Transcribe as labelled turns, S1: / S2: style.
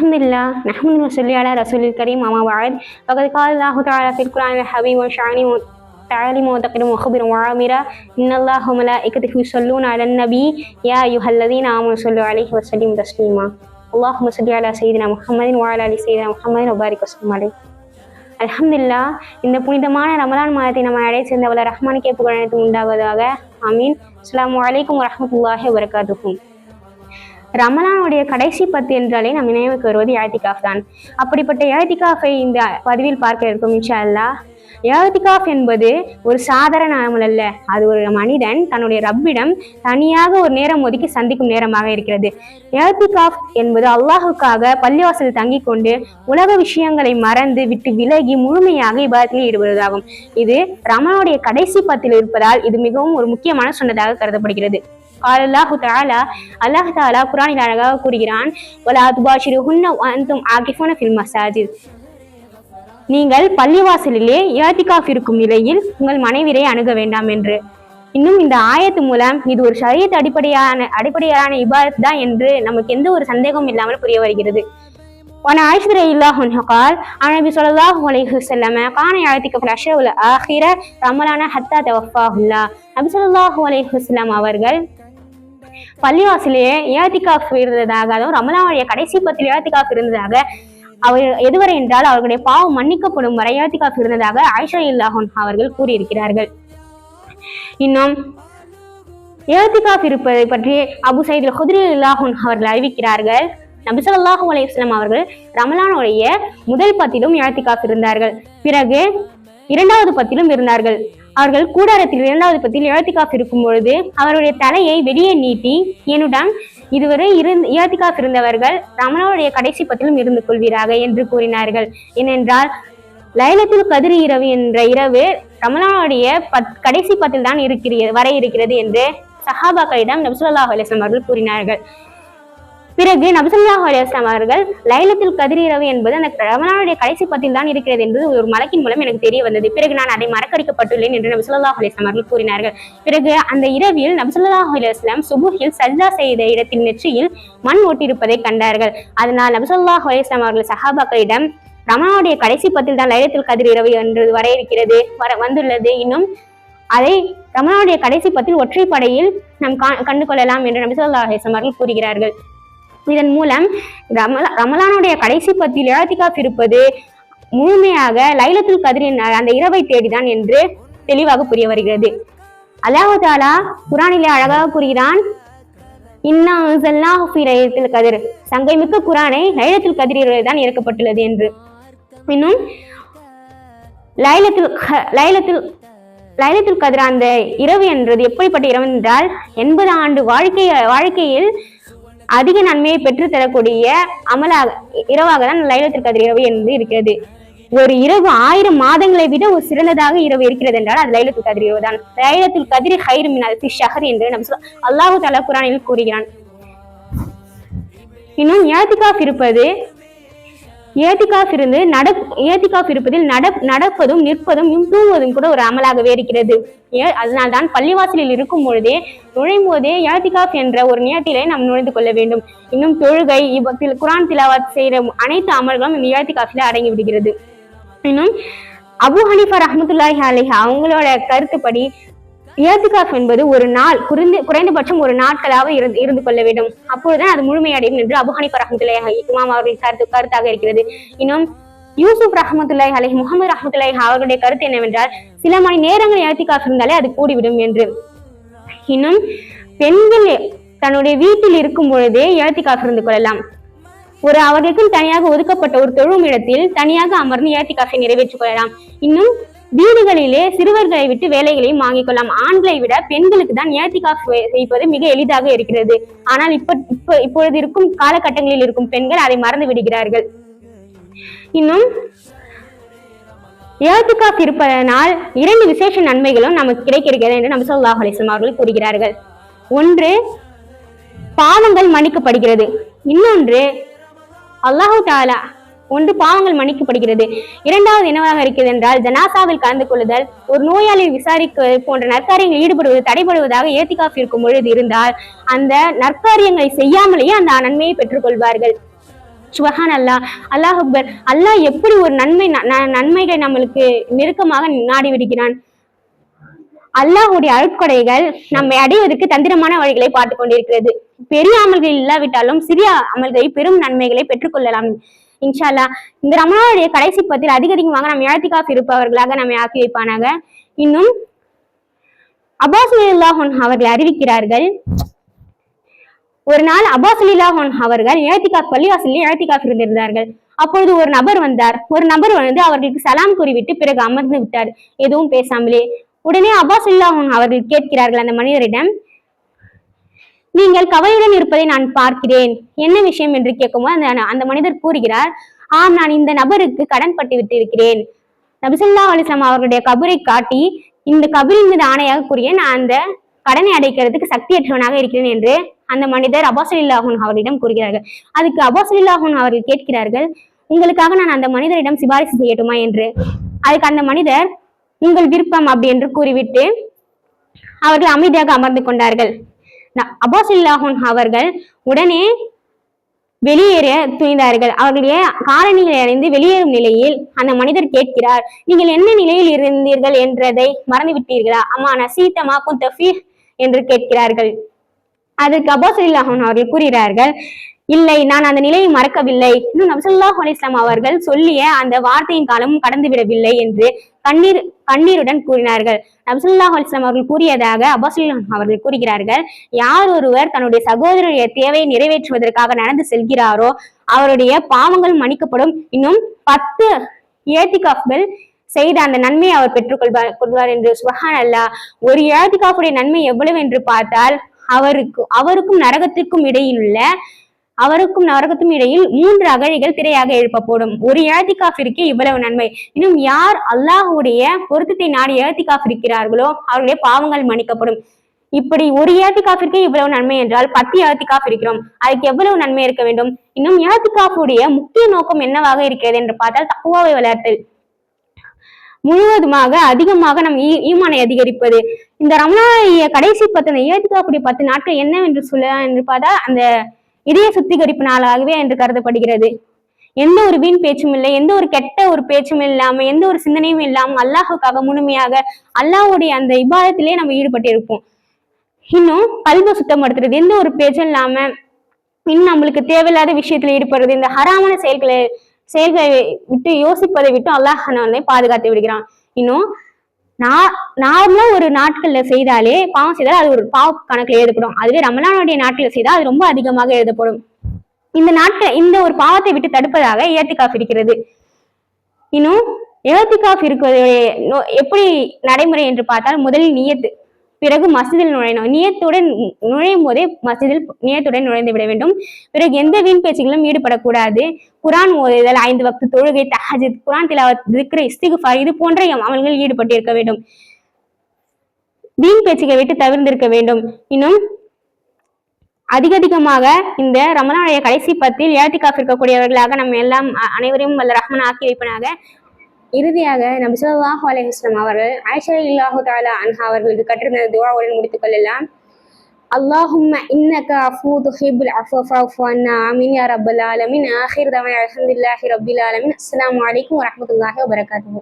S1: அல்ஹம்துலில்லாஹ் நஹ்மதுஹு வ ஸல்லி அலா ரசூலில் கரீம் அம்மா பஅத் ஃபகத் ஸால அல்லாஹு தஆலா ஃபில் குர்ஆனில் ஹபீப் வ ஷஅனி வ தஆலிம் வ தக்ரீம் வ ख़பீர் வ ஆமிரா இன்னல்லாஹ வ மலாயிகத்தஹு யுஸல்லூன அலன் நபி யா அய்யுஹல்லதீன ஆமனு ஸல்லு அலைஹி வ ஸல்லிமு தஸ்லீமா அல்லாஹும்ம ஸல்லி அலா ஸய்யிதினா முஹம்மதின் வ அலா ஆலி ஸய்யிதினா முஹம்மதின் வ பாரிக் வஸல்லிம் அலைஹி. அல்ஹம்துலில்லாஹ் இந்த புனிதமான ரமலான் மாதத்தை நம்ம அடைய சேர்ந்த வல்ல ரஹ்மானுக்கே புகழ் அனைத்தும் உண்டாவதாக. ஆமீன். அஸ்ஸலாமு அலைக்கும் வரஹ்மத்துல்லாஹி வ பரகாத்துஹு. ரமலானுடைய கடைசி 10 என்றாலே நம் நினைவுக்கு வருவது இஅ்திகாஃப் தான். அப்படிப்பட்ட இஅ்திகாஃபை இந்த பதிவில் பார்க்க இருக்கும் இன்ஷா அல்லாஹ். இஅ்திகாஃப் என்பது ஒரு சாதாரண அமல் அல்ல. அது ஒரு மனிதன் தன்னுடைய ரப்பிடம் தனியாக ஒரு நேரம் ஒதுக்கி சந்திக்கும் நேரமாக இருக்கிறது. இஅ்திகாஃப் என்பது அல்லாஹுக்காக பள்ளிவாசலில் தங்கிக் கொண்டு உலக விஷயங்களை மறந்து விட்டு விலகி முழுமையாக இபாதத்தில் ஈடுபடுவதாகும். இது ரமலானுடைய கடைசி 10 இருப்பதால் இது மிகவும் ஒரு முக்கியமான சுன்னத்தாக கருதப்படுகிறது. அல்லாஹு தஆலா அல்லாஹ் தஆலா குர்ஆனில் அழகாக கூறுகிறான், வலா துபாஷிருஹுன்ன வ அன்தும் ஆகிஃபூன ஃபில் மஸாஜித். நீங்கள் பள்ளிவாசலிலே இஅ்திகாஃப் இருக்கும் நிலையில் உங்கள் மனைவியை அணுக வேண்டாம் என்று. இன்னும் இந்த ஆயத்து மூலம் இது ஒரு ஷரியத் அடிப்படையான இபாதத் தான் என்று நமக்கு எந்த ஒரு சந்தேகமும் இல்லாமல் புரிய வருகிறது. وعن عائشة رضي الله عنها قال عن النبي صلى الله عليه وسلم كان يعتكف في العشر الأواخر رمضان حتى توفاه الله. நபி ஸல்லல்லாஹு அலைஹி வஸல்லம் அவர்கள் பள்ளிவாசலிலே இஅ்திகாஃப் இருந்ததாக, அதுவும் ரமலானுடைய கடைசி 10 இஅ்திகாஃப் இருந்ததாக, அவர் எதுவரை என்றால் அவர்களுடைய பாவம் மன்னிக்கப்படும் வரை இஅ்திகாஃப் இருந்ததாக ஆயிஷா ரலியல்லாஹு அன்ஹா அவர்கள் கூறியிருக்கிறார்கள். இன்னும் இஅ்திகாஃப் இருப்பதை பற்றி அபு சயீத் அல்-குத்ரி ரலியல்லாஹு அன்ஹு அவர்கள் அறிவிக்கிறார்கள், நபி ஸல்லல்லாஹு அலைஹி வஸல்லம் அவர்கள் ரமலானுடைய முதல் 10 இஅ்திகாஃப் இருந்தார்கள். பிறகு 2வது 10 இருந்தார்கள். அவர்கள் கூடாரத்தில் 2வது 10 இஅ்திகாஃப் இருக்கும் பொழுது அவருடைய தலையை வெளியே நீட்டி, என்னுடன் இதுவரை இஅ்திகாஃப் இருந்தவர்கள் ரமலானுடைய கடைசி 10 இருந்து கொள்வீராக என்று கூறினார்கள். ஏனென்றால் லைலத்துல் கத்ர் இரவு என்ற இரவு ரமலானுடைய கடைசி 10 தான் வரை இருக்கிறது என்று சஹாபாக்களிடம் நபி ஸல்லல்லாஹு அலைஹி வஸல்லம் அவர்கள் கூறினார்கள். பிறகு நபி ஸல்லல்லாஹு அலைஹி வஸல்லம் அவர்கள் லைலத்துல் கத்ர் இரவு என்பது அந்த ரமலானுடைய கடைசி 10 தான் இருக்கிறது என்பது ஒரு மலக்கின் மூலம் எனக்கு தெரிய வந்தது. பிறகு நான் அதை மறக்கடிக்கப்பட்டுள்ளேன் என்று நபி ஸல்லல்லாஹு அலைஹி வஸல்லம் அவர்கள் கூறினார்கள். பிறகு அந்த இரவில் நபி ஸல்லல்லாஹு அலைஹி வஸல்லம் சுபுஹில் சஜ்தா செய்த இடத்தில் நெற்றியில் மண் ஒட்டியிருப்பதை கண்டார்கள். அதனால் நபி ஸல்லல்லாஹு அலைஹி வஸல்லம் அவர்கள் சஹாபாக்களிடம் ரமலானுடைய கடைசி 10 தான் லைலத்துல் கத்ர் இரவு என்று வர இருக்கிறது வந்துள்ளது, இன்னும் அதை ரமலானுடைய கடைசி 10 ஒற்றைப்படையில் நாம் கண்டு கொள்ளலாம் என்று நபி ஸல்லல்லாஹு அலைஹி வஸல்லம் அவர்கள் கூறுகிறார்கள். இதன் மூலம் ரமலானுடைய கடைசி 10 இஅ்திகாஃப் இருப்பது முழுமையாக லைலத்துல் கத்ரின் அந்த இரவை தேடிதான் என்று தெளிவாக புரிய வருகிறது. அல்லாஹ் தஆலா குர்ஆனிலே அழகாக கூறுகிறான், இன்னா அன்ஸல்னாஹு ஃபீ லைலத்துல் கத்ர். சங்கைமிக்க குர்ஆனை லைலத்துல் கத்ர் இரவில் தான் இறக்கப்பட்டுள்ளது என்று. இன்னும் லைலத்துல் கத்ர் அந்த இரவு என்றது எப்படிப்பட்ட இரவு என்றால் 80 ஆண்டு வாழ்க்கையில் அதிக நன்மையை பெற்று தரக்கூடிய இரவாக தான் லைலத்துல் கத்ர் இரவு என்று இருக்கிறது. ஒரு இரவு 1000 மாதங்களை விட ஒரு சிறந்ததாக இரவு இருக்கிறது என்றால் அது லைலத்துல் கத்ர் இரவு தான். லைலத்துல் கத்ர் ഖൈറും மின் அல்ஃபி ஷஹர் என்று அல்லாஹ் தஆலா குர்ஆனில் கூறுகிறான். இன்னும் இஅ்திகாஃப் இருப்பதில் நடப்பதும் நிற்பதும் தூங்குவதும் கூட ஒரு அமலாகவே இருக்கிறது. அதனால்தான் பள்ளிவாசலில் இருக்கும் பொழுதே நுழையும் போதே இஅ்திகாஃப் என்ற ஒரு நியத்திலே நாம் நுழைந்து கொள்ள வேண்டும். இன்னும் தொழுகை, குர்ஆன் திலாவத் செய்கிற அனைத்து அமல்களும் இந்த இஅ்திகாஃபில் அடங்கி விடுகிறது. இன்னும் அபு ஹனீஃபா ரஹ்மத்துல்லாஹி அலைஹி அவங்களோட கருத்துப்படி இஅ்திகாஃப் என்பது ஒரு நாள் குறைந்தபட்சம் ஒரு நாட்களாவது இருந்து கொள்ள வேண்டும், அப்பொழுதுதான் அது முழுமையடையும் என்று அபு ஹனீஃபா ரஹ்மத்துல்லாஹி இமாம் அவர்களின் கருத்தாக இருக்கிறது. இன்னும் யூசுப் ரஹ்மத்துல்லாஹி அலைஹி, முஹம்மது ரஹ்மத்துல்லாஹி அவர்களுடைய கருத்து என்னவென்றால் சில மணி நேரங்கள் இஅ்திகாஃப் இருந்தாலே அது கூடிவிடும் என்று. இன்னும் பெண்கள் தன்னுடைய வீட்டில் இருக்கும் பொழுதே இஅ்திகாஃப் இருந்து கொள்ளலாம். அவர்களுக்கு தனியாக ஒதுக்கப்பட்ட ஒரு தொழும் இடத்தில் தனியாக அமர்ந்து இஅ்திகாஃபை நிறைவேற்றிக் கொள்ளலாம். இன்னும் வீடுகளிலே சிறுவர்களை விட்டு வேலைகளையும் வாங்கிக் கொள்ளலாம். ஆண்களை விட பெண்களுக்கு தான் இஅ்திகாஃப் செய்வது மிக எளிதாக இருக்கிறது. ஆனால் இப்பொழுது இருக்கும் காலகட்டங்களில் இருக்கும் பெண்கள் அதை மறந்து விடுகிறார்கள். இன்னும் இஅ்திகாஃப் இருப்பதனால் 2 விசேஷ நன்மைகளும் நமக்கு கிடைக்கிறது என்று நபி ஸல்லல்லாஹு அலைஹி வஸல்லம் அவர்கள் கூறுகிறார்கள். ஒன்று, பாவங்கள் மன்னிக்கப்படுகிறது. இன்னொன்று பாவங்கள் மன்னிக்கப்படுகிறது. 2வது என்னவாக இருக்கிறது என்றால் ஜனாசாவில் கலந்து கொள்ளுதல், ஒரு நோயாளியை விசாரிக்க போன்ற நற்காரியங்களில் ஈடுபடுவது தடைபடுவதாக இஅ்திகாஃப் இருக்கும் பொழுது இருந்தால் அந்த நற்காரியங்களை செய்யாமலேயே அந்த நன்மையை பெற்றுக் கொள்வார்கள். சுபஹான் அல்லாஹ், அல்லாஹ் அக்பர். அல்லாஹ் எப்படி ஒரு நன்மைகளை நம்மளுக்கு நெருக்கமாக நாடி விடுகிறான். அல்லாஹுடைய அருட்கொடைகள் நம்மை அடைவதற்கு தந்திரமான வழிகளை பார்த்து கொண்டிருக்கிறது. பெரிய அமல்கள் இல்லாவிட்டாலும் சிறிய அமல்களை பெரும் நன்மைகளை பெற்றுக்கொள்ளலாம் இன்ஷா அல்லாஹ். இந்த ரமலானுடைய கடைசி பத்தில் அதிகமாக நம்ம இஅ்திகாஃப் இருப்பவர்களாக நம்மை ஆக்கி வைப்பானாக. இன்னும் அப்பாஸ் ரலியல்லாஹு அன்ஹு அவர்கள் அறிவிக்கிறார்கள், ஒரு நாள் அப்பாஸ் ரலியல்லாஹு அன்ஹு அவர்கள் இஅ்திகாஃப் பள்ளிவாசலில் இஅ்திகாஃப் இருந்திருந்தார்கள். அப்பொழுது ஒரு நபர் வந்தார். ஒரு நபர் வந்து அவர்களுக்கு சலாம் கூறிவிட்டு பிறகு அமர்ந்து விட்டார், எதுவும் பேசாமலே. உடனே அப்பாஸ் ரலியல்லாஹு அன்ஹு அவர்கள் கேட்கிறார்கள் அந்த மனிதரிடம், நீங்கள் கவலையுடன் இருப்பதை நான் பார்க்கிறேன், என்ன விஷயம் என்று கேட்கும்போது அந்த மனிதர் கூறுகிறார், ஆம், நான் இந்த நபருக்கு கடன் பட்டு விட்டு இருக்கிறேன். நபி ஸல்லல்லாஹு அலைஹி வஸல்லம் அவர்களுடைய கபரை காட்டி இந்த கபரின் மீது ஆணையாக கூறிய நான் அந்த கடனை அடைக்கிறதுக்கு சக்தியற்றவனாக இருக்கிறேன் என்று அந்த மனிதர் அப்பாஸ் ரலியல்லாஹு அன்ஹு அவரிடம் கூறுகிறார்கள். அதுக்கு அப்பாஸ் ரலியல்லாஹு அன்ஹு அவர்கள் கேட்கிறார்கள், உங்களுக்காக நான் அந்த மனிதரிடம் சிபாரிசு செய்யட்டுமா என்று. அதுக்கு அந்த மனிதர் உங்கள் விருப்பம் அப்படி என்று கூறிவிட்டு அவர்கள் அமைதியாக அமர்ந்து கொண்டார்கள். அப்பாஸ் ரலியல்லாஹு அன்ஹு அவர்கள் உடனே வெளியேற துணிந்தார்கள். அவர்களுடைய காலணிகளை அணிந்து வெளியேறும் நிலையில் அந்த மனிதர் கேட்கிறார், நீங்கள் என்ன நிலையில் இருந்தீர்கள் என்றதை மறந்து விட்டீர்களா? அம்மா நசீத்தமா குந்தஃபீ என்று கேட்கிறார்கள். அதற்கு அப்பாஸ் ரலியல்லாஹு அன்ஹு அவர்கள் கூறுகிறார்கள், இல்லை, நான் அந்த நிலையை மறக்கவில்லை. இன்னும் நபி ஸல்லல்லாஹு அலைஹி வஸல்லம் அவர்கள் சொல்லிய அந்த வார்த்தையின் காலமும் கடந்து விடவில்லை என்று கண்ணீருடன் கூறினார்கள். நபி ஸல்லல்லாஹு அலைஹி வஸல்லம் அவர்கள் கூறியதாக அப்பாஸ் ரலியல்லாஹு அன்ஹு அவர்கள் கூறுகிறார்கள், யார் ஒருவர் தன்னுடைய சகோதரருடைய தேவையை நிறைவேற்றுவதற்காக நடந்து செல்கிறாரோ அவருடைய பாவங்கள் மன்னிக்கப்படும். இன்னும் 10 இஅ்திகாஃப்கள் செய்த அந்த நன்மையை அவர் பெற்றுக்கொள்வார் என்று. சுப்ஹான் அல்லாஹ். ஒரு இஅ்திகாஃபுடைய நன்மை எவ்வளவு என்று பார்த்தால் அவருக்கும் நரகத்திற்கும் இடையில் 3 அகழிகள் திரையாக எழுப்பப்படும். ஒரு இஅ்திகாஃபிற்கே இவ்வளவு நன்மை. இன்னும் யார் அல்லாஹுடைய பொருத்தத்தை நாடி இஅ்திகாஃப் இருக்கிறார்களோ அவருடைய பாவங்கள் மன்னிக்கப்படும். இப்படி ஒரு இஅ்திகாஃபிற்கே இவ்வளவு நன்மை என்றால் 10 இஅ்திகாஃப் இருக்கிறோம், அதுக்கு எவ்வளவு நன்மை இருக்க வேண்டும். இன்னும் இஅ்திகாஃபுடைய முக்கிய நோக்கம் என்னவாக இருக்கிறது என்று பார்த்தால் தக்வாவை வளர்த்தல், முழுவதுமாக அதிகமாக நம் ஈமானை அதிகரிப்பது. இந்த ரமலானுடைய கடைசி 10 இஅ்திகாஃபுடைய 10 நாட்கள் என்னவென்று என்று பார்த்தா அந்த இதய சுத்திகரிப்பு நாளாகவே என்று கருதப்படுகிறது. எந்த ஒரு வீண் பேச்சும் இல்லை, எந்த ஒரு கெட்ட ஒரு பேச்சும் இல்லாம, எந்த ஒரு சிந்தனையும் இல்லாம அல்லாஹுக்காக முழுமையாக அல்லாஹ்வுடைய அந்த இபாதத்திலே நம்ம ஈடுபட்டு இருப்போம். இன்னும் கல்பை சுத்தப்படுத்துறது, எந்த ஒரு பேச்சும் இல்லாம இன்னும் நம்மளுக்கு தேவையில்லாத விஷயத்துல ஈடுபடுறது, இந்த ஹராமான செயல்களை விட்டு யோசிப்பதை விட்டு அல்லாஹ் நம்மை பாதுகாத்து விடுகிறான். இன்னும் நார்மலா ஒரு நாட்கள்ல செய்தாலே பாவம் செய்தால் அது ஒரு பாவ கணக்குல எழுதப்படும். அதுவே ரமலானுடைய நாட்கள்ல செய்தால் அது ரொம்ப அதிகமாக எழுதப்படும். இந்த ஒரு பாவத்தை விட்டு தடுப்பதாக இஅ்திகாஃப் இருக்கிறது. இன்னும் இஅ்திகாஃப் இருக்கிறது எப்படி நடைமுறை என்று பார்த்தால், முதலில் நியத்து, பிறகு மஸ்ஜிதில் நுழையணும். நியத்துடன் நுழையும் போதே மஸ்ஜிதில் நியத்துடன் நுழைந்து விட வேண்டும். பிறகு எந்த வீண் பேச்சுகளும் ஈடுபடக்கூடாது. குரான் ஓதுதல், 5 வக்து தொழுகை, தஹஜ்ஜுத், குரான் திலாவத், திக்ர், இஸ்திக்ஃபார் இது போன்ற அமல்களில் ஈடுபட்டு இருக்க வேண்டும். வீண் பேச்சுகளை விட்டு தவிர்த்திருக்க வேண்டும். இன்னும் அதிகமாக இந்த ரமலானுடைய கடைசி 10 இஅ்திகாஃப் இருக்கக்கூடியவர்களாக நம்ம எல்லாம் அனைவரையும் வல்ல ரஹ்மான் ஆக்கி வைப்பனாக. இறுதியாக நபி ஸல்லல்லாஹு அலைஹி வஸல்லம் அவர்கள் ஆயிஷா ரலியல்லாஹு தஆலா அன்ஹா அவர்களுக்கு கற்றிருந்த துஆவுடன் முடித்துக் கொள்ளலாம். அல்லாஹும்ம இன்னக அஃபூ துஹிப்புல் அஃவ ஃபஅஃபு அன்னா. ஆமீன் யா ரப்பல் ஆலமீன். ஆகிர் தஅவானா அல்ஹம்துலில்லாஹி ரப்பில் ஆலமீன். அஸ்ஸலாமு அலைக்கும் வரஹ்மத்துல்லாஹி வபரகாத்துஹு.